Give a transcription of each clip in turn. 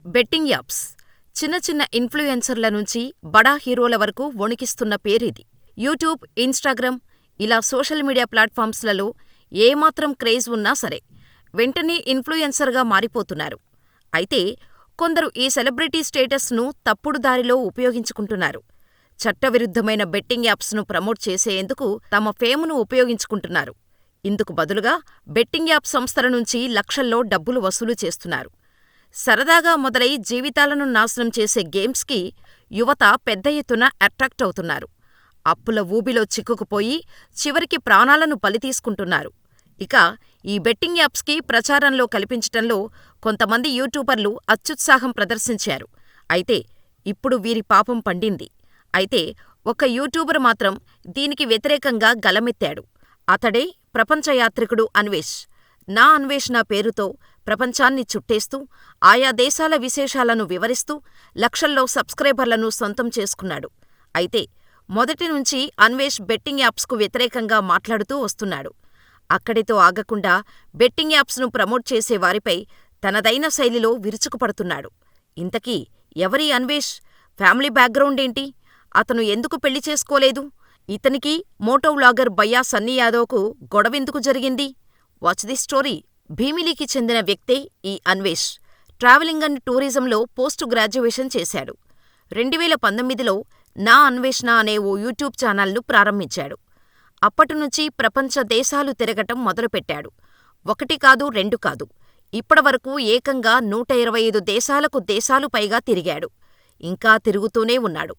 Betting apps చిన్న చిన్న ఇన్ఫ్లుయెన్సర్ల నుంచి బడా హీరోల వరకు వణికిస్తున్న పేరిది. యూట్యూబ్, ఇన్స్టాగ్రామ్ ఇలా సోషల్ మీడియా ప్లాట్ఫామ్స్లలో ఏమాత్రం క్రేజ్ ఉన్నా సరే వెంటనే ఇన్ఫ్లుయెన్సర్గా మారిపోతున్నారు. అయితే కొందరు ఈ సెలబ్రిటీ స్టేటస్ను తప్పుడు దారిలో ఉపయోగించుకుంటున్నారు. చట్టవిరుద్ధమైన బెట్టింగ్ యాప్స్ను ప్రమోట్ చేసేందుకు తమ ఫేమును ఉపయోగించుకుంటున్నారు. ఇందుకు బదులుగా బెట్టింగ్ యాప్ సంస్థల నుంచి లక్షల్లో డబ్బులు వసూలు చేస్తున్నారు. సరదాగా మొదలై జీవితాలను నాశనం చేసే గేమ్స్కి యువత పెద్ద ఎత్తున అట్రాక్ట్ అవుతున్నారు. అప్పుల ఊబిలో చిక్కుకుపోయి చివరికి ప్రాణాలను బలితీసుకుంటున్నారు. ఇక ఈ బెట్టింగ్ యాప్స్కి ప్రచారంలో కల్పించటంలో కొంతమంది యూట్యూబర్లు అత్యుత్సాహం ప్రదర్శించారు. అయితే ఇప్పుడు వీరి పాపం పండింది. అయితే ఒక యూట్యూబర్ మాత్రం దీనికి వ్యతిరేకంగా గళమెత్తాడు. అతడే ప్రపంచ యాత్రికుడు అన్వేష్. నా అన్వేషణ పేరుతో ప్రపంచాన్ని చుట్టేస్తూ, ఆయా దేశాల విశేషాలను వివరిస్తూ లక్షల్లో సబ్స్క్రైబర్లను సొంతం చేసుకున్నాడు. అయితే మొదటి నుంచి అన్వేష్ బెట్టింగ్ యాప్స్కు వ్యతిరేకంగా మాట్లాడుతూ వస్తున్నాడు. అక్కడితో ఆగకుండా బెట్టింగ్ యాప్స్ను ప్రమోట్ చేసే వారిపై తనదైన శైలిలో విరుచుకుపడుతున్నాడు. ఇంతకీ ఎవరీ అన్వేష్? ఫ్యామిలీ బ్యాక్గ్రౌండ్ ఏంటి? అతను ఎందుకు పెళ్లి చేసుకోలేదు? ఇతనికి మోటో వ్లాగర్ బయ్యా సన్నీ యాదవ్కు గొడవెందుకు జరిగింది? Watch the story. భీమిలికి చెందిన వ్యక్తే ఈ అన్వేష్. ట్రావెలింగ్ అండ్ టూరిజంలో పోస్ట్ గ్రాడ్యుయేషన్ చేశాడు. 2019లో నా అన్వేషణ అనే ఓ యూట్యూబ్ ఛానల్ను ప్రారంభించాడు. అప్పటినుంచి ప్రపంచ దేశాలు తిరగటం మొదలుపెట్టాడు. 1 కాదు 2 కాదు, ఇప్పటివరకు ఏకంగా 125 దేశాలు పైగా తిరిగాడు. ఇంకా తిరుగుతూనే ఉన్నాడు.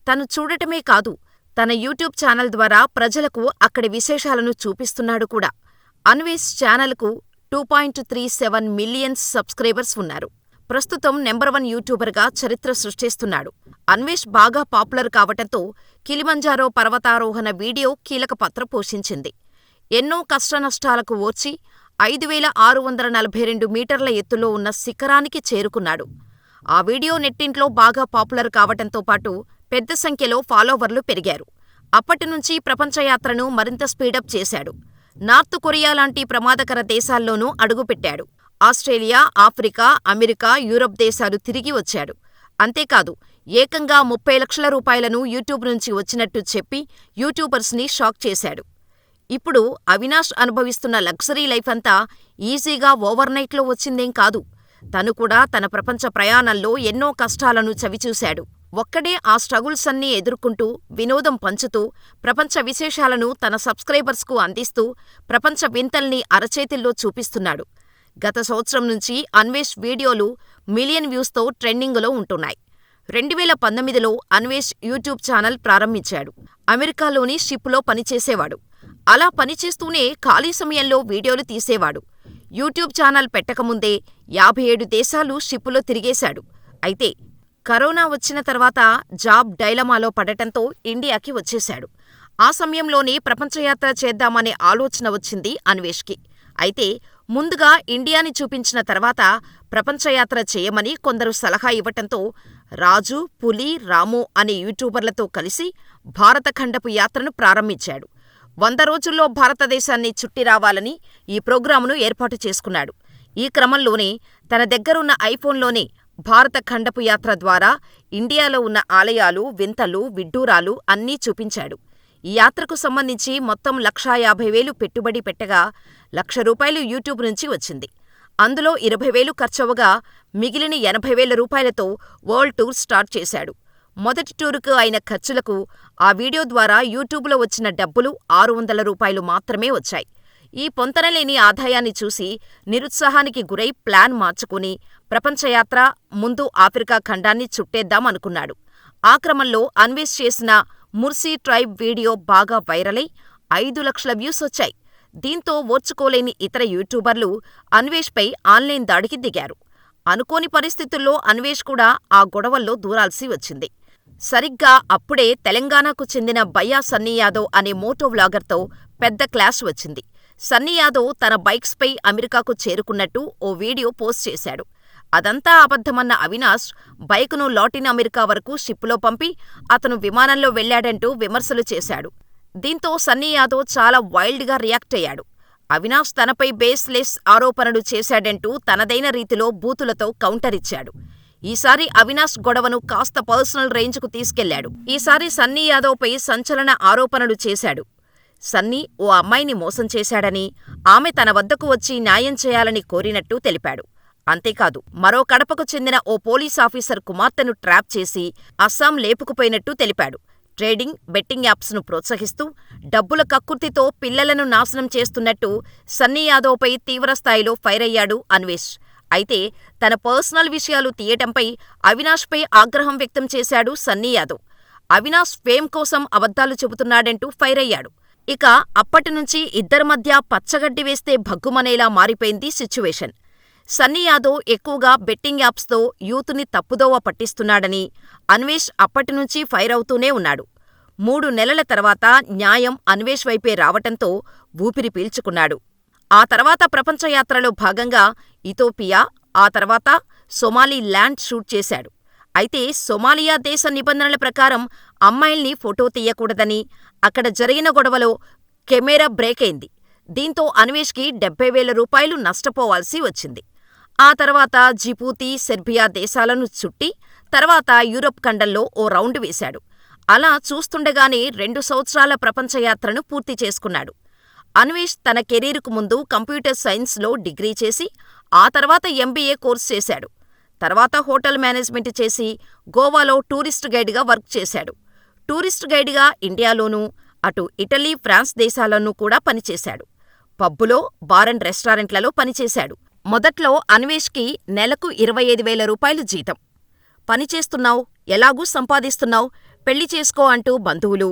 తను చూడటమే కాదు, తన యూట్యూబ్ ఛానల్ ద్వారా ప్రజలకు అక్కడి విశేషాలను చూపిస్తున్నాడు కూడా. అన్వేష్ ఛానల్కు 2.37 మిలియన్ సబ్స్క్రైబర్స్ ఉన్నారు. ప్రస్తుతం నెంబర్ 1 యూట్యూబర్గా చరిత్ర సృష్టిస్తున్నాడు. అన్వేష్ బాగా పాపులర్ కావటంతో కిలిమంజారో పర్వతారోహణ వీడియో కీలక పాత్ర పోషించింది. ఎన్నో కష్టనష్టాలకు ఓర్చి 5,642 మీటర్ల ఎత్తులో ఉన్న శిఖరానికి చేరుకున్నాడు. ఆ వీడియో నెట్టింట్లో బాగా పాపులర్ కావటంతో పాటు పెద్ద సంఖ్యలో ఫాలోవర్లు పెరిగారు. అప్పటినుంచి ప్రపంచయాత్రను మరింత స్పీడప్ చేశాడు. నార్త్ కొరియా లాంటి ప్రమాదకర దేశాల్లోనూ అడుగుపెట్టాడు. ఆస్ట్రేలియా, ఆఫ్రికా, అమెరికా, యూరప్ దేశాలు తిరిగి వచ్చాడు. అంతేకాదు, ఏకంగా 30 లక్షల రూపాయలను యూట్యూబ్ నుంచి వచ్చినట్టు చెప్పి యూట్యూబర్స్ని షాక్ చేశాడు. ఇప్పుడు అవినాష్ అనుభవిస్తున్న లగ్జరీ లైఫ్ అంతా ఈజీగా ఓవర్నైట్లో వచ్చిందేం కాదు. తను కూడా తన ప్రపంచ ప్రయాణంలో ఎన్నో కష్టాలను చవిచూశాడు. ఒక్కడే ఆ స్ట్రగుల్స్ అన్నీ ఎదుర్కొంటూ, వినోదం పంచుతూ, ప్రపంచ విశేషాలను తన సబ్స్క్రైబర్స్కు అందిస్తూ, ప్రపంచ వింతల్ని అరచేతిల్లో చూపిస్తున్నాడు. గత సంవత్సరం నుంచి అన్వేష్ వీడియోలు మిలియన్ వ్యూస్తో ట్రెండింగులో ఉంటున్నాయి. 2019లో అన్వేష్ యూట్యూబ్ ఛానల్ ప్రారంభించాడు. అమెరికాలోని షిప్లో పనిచేసేవాడు. అలా పనిచేస్తూనే ఖాళీ సమయంలో వీడియోలు తీసేవాడు. యూట్యూబ్ ఛానల్ పెట్టకముందే 57 దేశాలు షిప్పులో తిరిగేశాడు. అయితే కరోనా వచ్చిన తర్వాత జాబ్ డైలమాలో పడటంతో ఇండియాకి వచ్చేశాడు. ఆ సమయంలోనే ప్రపంచయాత్ర చేద్దామనే ఆలోచన వచ్చింది అన్వేష్కి. అయితే ముందుగా ఇండియాని చూపించిన తర్వాత ప్రపంచయాత్ర చేయమని కొందరు సలహా ఇవ్వటంతో రాజు, పులి, రాము అనే యూట్యూబర్లతో కలిసి భారతఖండపు యాత్రను ప్రారంభించాడు. 100 రోజుల్లో భారతదేశాన్ని చుట్టి రావాలని ఈ ప్రోగ్రామును ఏర్పాటు చేసుకున్నాడు. ఈ క్రమంలోనే తన దగ్గరున్న ఐఫోన్లోనే భారతఖండపు యాత్ర ద్వారా ఇండియాలో ఉన్న ఆలయాలు, వింతలు, విడ్డూరాలు అన్నీ చూపించాడు. ఈ యాత్రకు సంబంధించి మొత్తం 1,50,000 పెట్టుబడి పెట్టగా ₹1,00,000 యూట్యూబ్ నుంచి వచ్చింది. అందులో 20,000 ఖర్చవగా మిగిలిన 80,000 రూపాయలతో వరల్డ్ టూర్ స్టార్ట్ చేశాడు. మొదటి టూరుకు అయిన ఖర్చులకు ఆ వీడియో ద్వారా యూట్యూబ్లో వచ్చిన డబ్బులు ₹600 మాత్రమే వచ్చాయి. ఈ పొంతనలేని ఆదాయాన్ని చూసి నిరుత్సాహానికి గురై ప్లాన్ మార్చుకుని ప్రపంచయాత్ర ముందు ఆఫ్రికా ఖండాన్ని చుట్టేద్దామనుకున్నాడు. ఆ క్రమంలో అన్వేష్ చేసిన ముర్సీ ట్రైబ్ వీడియో బాగా వైరలై 5 లక్షల వ్యూస్ వచ్చాయి. దీంతో ఓర్చుకోలేని ఇతర యూట్యూబర్లు అన్వేష్పై ఆన్లైన్ దాడికి దిగారు. అనుకోని పరిస్థితుల్లో అన్వేష్ కూడా ఆ గొడవల్లో దూరాల్సి వచ్చింది. సరిగ్గా అప్పుడే తెలంగాణకు చెందిన బయ్యా సన్నీ యాదవ్ అనే మోటో వ్లాగర్తో పెద్ద క్లాష్ వచ్చింది. సన్నీ యాదవ్ తన బైక్స్పై అమెరికాకు చేరుకున్నట్టు ఓ వీడియో పోస్ట్ చేశాడు. అదంతా అబద్ధమన్న అవినాష్ బైకును లాటిన్ అమెరికా వరకు షిప్లో పంపి అతను విమానంలో వెళ్లాడంటూ విమర్శలు చేశాడు. దీంతో సన్నీ యాదవ్ చాలా వైల్డ్గా రియాక్ట్ అయ్యాడు. అవినాష్ తనపై బేస్లెస్ ఆరోపణలు చేశాడంటూ తనదైన రీతిలో బూతులతో కౌంటర్ ఇచ్చాడు. ఈసారి అవినాష్ గొడవను కాస్త పర్సనల్ రేంజ్కు తీసుకెళ్లాడు. ఈసారి సన్నీ యాదవ్పై సంచలన ఆరోపణలు చేశాడు. సన్నీ ఓ అమ్మాయిని మోసం చేశాడని, ఆమె తన వద్దకు వచ్చి న్యాయం చేయాలని కోరినట్టు తెలిపాడు. అంతేకాదు, మరో కడపకు చెందిన ఓ పోలీసాఫీసర్ కుమార్తెను ట్రాప్ చేసి అస్సాం లేపుకుపోయినట్టు తెలిపాడు. ట్రేడింగ్, బెట్టింగ్ యాప్స్ను ప్రోత్సహిస్తూ డబ్బుల కక్కుర్తితో పిల్లలను నాశనం చేస్తున్నట్టు సన్నీ యాదవ్పై తీవ్రస్థాయిలో ఫైర్ అయ్యాడు అన్వేష్. అయితే తన పర్సనల్ విషయాలు తీయటంపై అవినాష్పై ఆగ్రహం వ్యక్తం చేశాడు సన్నీ యాదవ్. అవినాష్ ఫేమ్ కోసం అబద్ధాలు చెబుతున్నాడంటూ ఫైర్ అయ్యాడు. ఇక అప్పటినుంచి ఇద్దరి మధ్య పచ్చగడ్డి వేస్తే భగ్గుమనేలా మారిపోయింది సిచ్యువేషన్. సన్నీ యాదవ్ ఎక్కువగా బెట్టింగ్ యాప్స్తో యూత్ని తప్పుదోవ పట్టిస్తున్నాడని అన్వేష్ అప్పటినుంచి ఫైర్ అవుతూనే ఉన్నాడు. 3 నెలల తర్వాత న్యాయం అన్వేష్ వైపే రావటంతో ఊపిరి పీల్చుకున్నాడు. ఆ తర్వాత ప్రపంచయాత్రలో భాగంగా ఇథోపియా, ఆ తర్వాత సొమాలిలాండ్ షూట్ చేశాడు. అయితే సొమాలియా దేశ నిబంధనల ప్రకారం అమ్మాయిల్ని ఫోటో తీయకూడదని, అక్కడ జరిగిన గొడవలో కెమెరా బ్రేక్ అయింది. దీంతో అన్వేష్కి 70,000 రూపాయలు నష్టపోవాల్సి వచ్చింది. ఆ తర్వాత జిబూతి, సెర్బియా దేశాలను చుట్టి తర్వాత యూరప్ ఖండంలో ఓ రౌండ్ వేశాడు. అలా చూస్తుండగానే 2 సంవత్సరాల ప్రపంచయాత్రను పూర్తి చేసుకున్నాడు. అన్వేష్ తన కెరీర్కు ముందు కంప్యూటర్ సైన్స్లో డిగ్రీ చేసి ఆ తర్వాత ఎంబీఏ కోర్సు చేశాడు. తర్వాత హోటల్ మేనేజ్మెంట్ చేసి గోవాలో టూరిస్ట్ గైడ్గా వర్క్ చేశాడు. టూరిస్ట్ గైడ్గా ఇండియాలోనూ, అటు ఇటలీ, ఫ్రాన్స్ దేశాల్లోనూ కూడా పనిచేశాడు. పబ్బులో, బార్ అండ్ రెస్టారెంట్లలో పనిచేశాడు. మొదట్లో అన్వేష్కి నెలకు 25,000 రూపాయలు జీతం. పనిచేస్తున్నావ్, ఎలాగూ సంపాదిస్తున్నావ్, పెళ్లి చేసుకో అంటూ బంధువులు,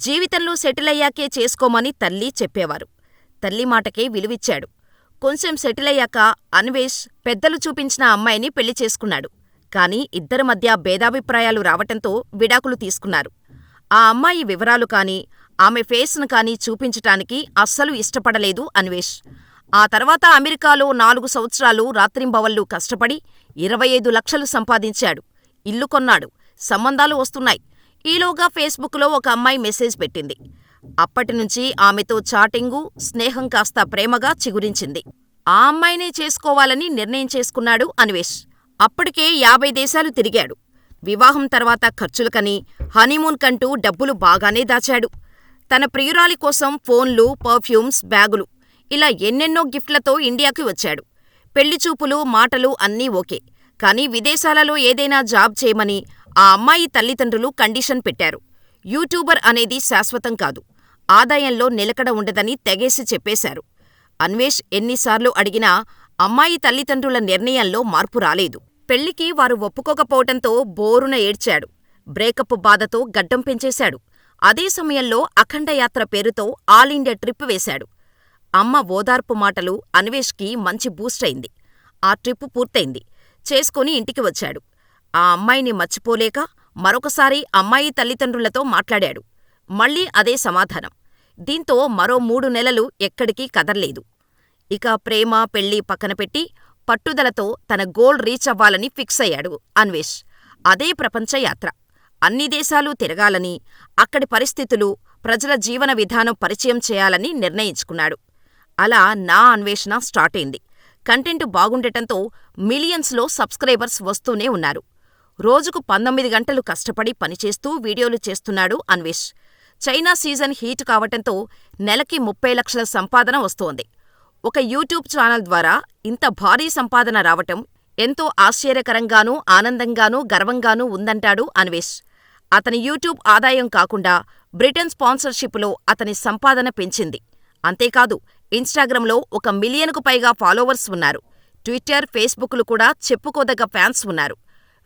జీవితంలో సెటిలయ్యాకే చేసుకోమని తల్లి చెప్పేవారు. తల్లి మాటకే విలువిచ్చాడు. కొంచెం సెటిలయ్యాక అన్వేష్ పెద్దలు చూపించిన అమ్మాయిని పెళ్లి చేసుకున్నాడు. కాని ఇద్దరి మధ్య భేదాభిప్రాయాలు రావటంతో విడాకులు తీసుకున్నారు. ఆ అమ్మాయి వివరాలు కానీ, ఆమె ఫేస్ను కానీ చూపించటానికి అస్సలు ఇష్టపడలేదు అన్వేష్. ఆ తర్వాత అమెరికాలో 4 సంవత్సరాలు రాత్రింబవళ్లు కష్టపడి 25 లక్షలు సంపాదించాడు. ఇల్లు కొన్నాడు. సంబంధాలు వస్తున్నాయి. ఈలోగా ఫేస్బుక్లో ఒక అమ్మాయి మెసేజ్ పెట్టింది. అప్పటినుంచి ఆమెతో చాటింగు, స్నేహం కాస్త ప్రేమగా చిగురించింది. ఆ అమ్మాయినే చేసుకోవాలని నిర్ణయం చేసుకున్నాడు అన్వేష్. అప్పటికే 50 దేశాలు తిరిగాడు. వివాహం తర్వాత ఖర్చులకని, హనీమూన్ కంటూ డబ్బులు బాగానే దాచాడు. తన ప్రియురాలి కోసం ఫోన్లు, పర్ఫ్యూమ్స్, బ్యాగులు, ఇలా ఎన్నెన్నో గిఫ్ట్లతో ఇండియాకి వచ్చాడు. పెళ్లిచూపులు, మాటలు అన్నీ ఓకే. కానీ విదేశాలలో ఏదైనా జాబ్ చేయమని ఆ అమ్మాయి తల్లిదండ్రులు కండిషన్ పెట్టారు. యూట్యూబర్ అనేది శాశ్వతం కాదు, ఆదాయంలో నిలకడ ఉండదని తెగేసి చెప్పేశారు. అన్వేష్ ఎన్నిసార్లు అడిగినా అమ్మాయి తల్లిదండ్రుల నిర్ణయంలో మార్పు రాలేదు. పెళ్లికి వారు ఒప్పుకోకపోవటంతో బోరున ఏడ్చాడు. బ్రేకప్ బాధతో గడ్డం పెంచేశాడు. అదే సమయంలో అఖండయాత్ర పేరుతో ఆల్ ఇండియా ట్రిప్ వేశాడు. అమ్మ ఓదార్పు మాటలు అన్వేష్కి మంచి బూస్ట్ అయింది. ఆ ట్రిప్ పూర్తయింది. చేసుకుని ఇంటికి వచ్చాడు. ఆ అమ్మాయిని మర్చిపోలేక మరొకసారి అమ్మాయి తల్లిదండ్రులతో మాట్లాడాడు. మళ్ళీ అదే సమాధానం. దీంతో మరో 3 నెలలు ఎక్కడికీ కదల్లేదు. ఇక ప్రేమ, పెళ్లి పక్కనపెట్టి పట్టుదలతో తన గోల్ రీచ్ అవ్వాలని ఫిక్స్ అయ్యాడు అన్వేష్. అదే ప్రపంచయాత్ర. అన్ని దేశాలు తిరగాలని, అక్కడి పరిస్థితులు, ప్రజల జీవన విధానం పరిచయం చేయాలని నిర్ణయించుకున్నాడు. అలా నా అన్వేషణ స్టార్ట్ అయింది. కంటెంట్ బాగుండటంతో మిలియన్స్లో సబ్స్క్రైబర్స్ వస్తూనే ఉన్నారు. రోజుకు 19 గంటలు కష్టపడి పనిచేస్తూ వీడియోలు చేస్తున్నాడు అన్వేష్. చైనా సీజన్ హీట్ కావటంతో నెలకి 30 లక్షల సంపాదన వస్తోంది. ఒక యూట్యూబ్ ఛానల్ ద్వారా ఇంత భారీ సంపాదన రావటం ఎంతో ఆశ్చర్యకరంగానూ, ఆనందంగానూ, గర్వంగానూ ఉందంటాడు అన్వేష్. అతని యూట్యూబ్ ఆదాయం కాకుండా బ్రిటన్ స్పాన్సర్షిప్లో అతని సంపాదన పెంచింది. అంతేకాదు, ఇన్స్టాగ్రామ్లో 1 మిలియన్కు పైగా ఫాలోవర్స్ ఉన్నారు. ట్విట్టర్, ఫేస్బుక్లు కూడా చెప్పుకోదగ్గ ఫ్యాన్స్ ఉన్నారు.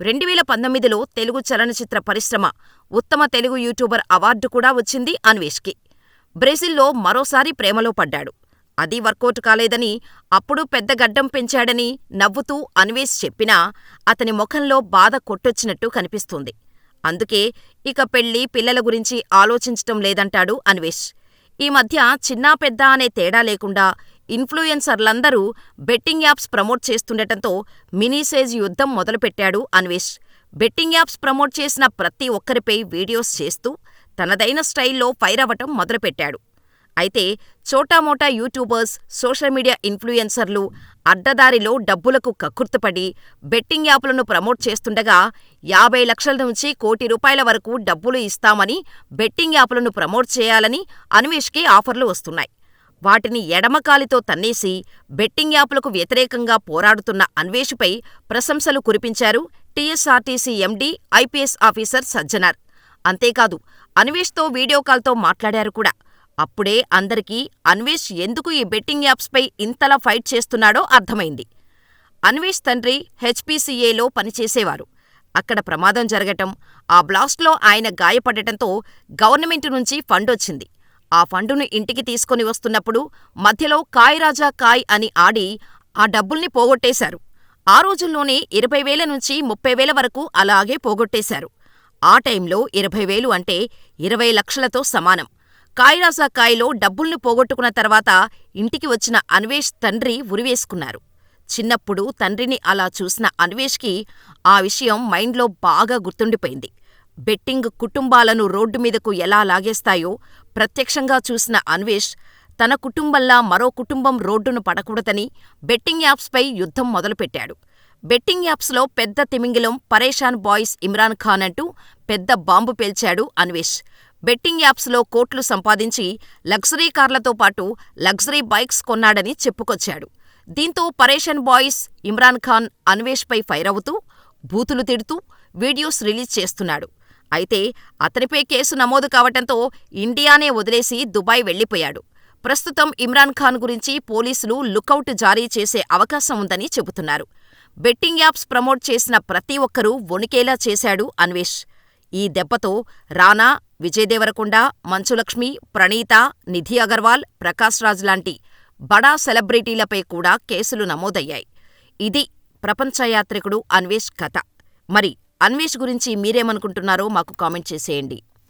2019లో తెలుగు చలనచిత్ర పరిశ్రమ ఉత్తమ తెలుగు యూట్యూబర్ అవార్డు కూడా వచ్చింది అన్వేష్కి. బ్రెజిల్లో మరోసారి ప్రేమలో పడ్డాడు. అది వర్కౌట్ కాలేదని, అప్పుడు పెద్ద గడ్డం పెంచాడని నవ్వుతూ అన్వేష్ చెప్పినా అతని ముఖంలో బాధ కొట్టొచ్చినట్టు కనిపిస్తుంది. అందుకే ఇక పెళ్లి, పిల్లల గురించి ఆలోచించటం లేదంటాడు అన్వేష్. ఈ మధ్య చిన్నా పెద్ద అనే తేడా లేకుండా ఇన్ఫ్లుయెన్సర్లందరూ బెట్టింగ్ యాప్స్ ప్రమోట్ చేస్తుండటంతో మినీసేజ్ యుద్ధం మొదలుపెట్టాడు అన్వేష్. బెట్టింగ్ యాప్స్ ప్రమోట్ చేసిన ప్రతి ఒక్కరిపై వీడియోస్ చేస్తూ తనదైన స్టైల్లో ఫైర్ అవ్వటం మొదలుపెట్టాడు. అయితే చోటామోటా యూట్యూబర్స్, సోషల్ మీడియా ఇన్ఫ్లుయెన్సర్లు అడ్డదారిలో డబ్బులకు కక్కుర్తిపడి బెట్టింగ్ యాపులను ప్రమోట్ చేస్తుండగా 50 లక్షల నుంచి ₹1,00,00,000 వరకు డబ్బులు ఇస్తామని బెట్టింగ్ యాపులను ప్రమోట్ చేయాలని అన్వేష్కి ఆఫర్లు వస్తున్నాయి. వాటిని ఎడమకాలితో తన్నేసి బెట్టింగ్ యాపులకు వ్యతిరేకంగా పోరాడుతున్న అన్వేష్పై ప్రశంసలు కురిపించారు TSRTC MD, IPS officer Sajjanar. అంతేకాదు, అన్వేష్తో వీడియో కాల్తో మాట్లాడారు కూడా. అప్పుడే అందరికీ అన్వేష్ ఎందుకు ఈ బెట్టింగ్ యాప్స్పై ఇంతలా ఫైట్ చేస్తున్నాడో అర్థమైంది. అన్వేష్ తండ్రి హెచ్పీసీఏలో పనిచేసేవారు. అక్కడ ప్రమాదం జరగటం, ఆ బ్లాస్ట్లో ఆయన గాయపడటంతో గవర్నమెంటు నుంచి ఫండొచ్చింది. ఆ ఫండును ఇంటికి తీసుకొని వస్తున్నప్పుడు మధ్యలో కాయ్ రాజా కాయ్ అని ఆడి ఆ డబ్బుల్ని పోగొట్టేశారు. ఆ రోజుల్లోనే 20,000 నుంచి 30,000 వరకు అలాగే పోగొట్టేశారు. ఆ టైంలో 20,000 అంటే 20 లక్షలతో సమానం. కాయ్ రాజా కాయ్లో డబ్బుల్ని పోగొట్టుకున్న తర్వాత ఇంటికి వచ్చిన అన్వేష్ తండ్రి ఉరివేసుకున్నారు. చిన్నప్పుడు తండ్రిని అలా చూసిన అన్వేష్కి ఆ విషయం మైండ్లో బాగా గుర్తుండిపోయింది. బెట్టింగ్ కుటుంబాలను రోడ్డు మీదకు ఎలా లాగేస్తాయో ప్రత్యక్షంగా చూసిన అన్వేష్ తన కుటుంబంలా మరో కుటుంబం రోడ్డును పడకూడదని బెట్టింగ్ యాప్స్పై యుద్ధం మొదలుపెట్టాడు. బెట్టింగ్ యాప్స్లో పెద్ద తిమింగిలం పరేషాన్ బాయ్స్ ఇమ్రాన్ ఖాన్ అంటూ పెద్ద బాంబు పేల్చాడు అన్వేష్. బెట్టింగ్ యాప్స్లో కోట్లు సంపాదించి లగ్జరీ కార్లతో పాటు లగ్జరీ బైక్స్ కొన్నాడని చెప్పుకొచ్చాడు. దీంతో పరేషాన్ బాయ్స్ ఇమ్రాన్ ఖాన్ అన్వేష్పై ఫైర్ అవుతూ, బూతులు తిడుతూ వీడియోస్ రిలీజ్ చేస్తున్నాడు. అయితే అతనిపై కేసు నమోదు కావటంతో ఇండియానే వదిలేసి దుబాయ్ వెళ్లిపోయాడు. ప్రస్తుతం ఇమ్రాన్ ఖాన్ గురించి పోలీసులు లుకౌట్ జారీ చేసే అవకాశం ఉందని చెబుతున్నారు. బెట్టింగ్ యాప్స్ ప్రమోట్ చేసిన ప్రతి ఒక్కరూ వణికేలా చేశాడు అన్వేష్. ఈ దెబ్బతో రానా, విజయ్ దేవరకొండ, మంచులక్ష్మి, ప్రణీత, నిధి అగర్వాల్, ప్రకాష్ రాజ్ లాంటి బడా సెలబ్రిటీలపై కూడా కేసులు నమోదయ్యాయి. ఇది ప్రపంచ యాత్రికుడు అన్వేష్ కథ. మరి అన్వేష్ గురించి మీరేమనుకుంటున్నారో మాకు కామెంట్ చేసేయండి.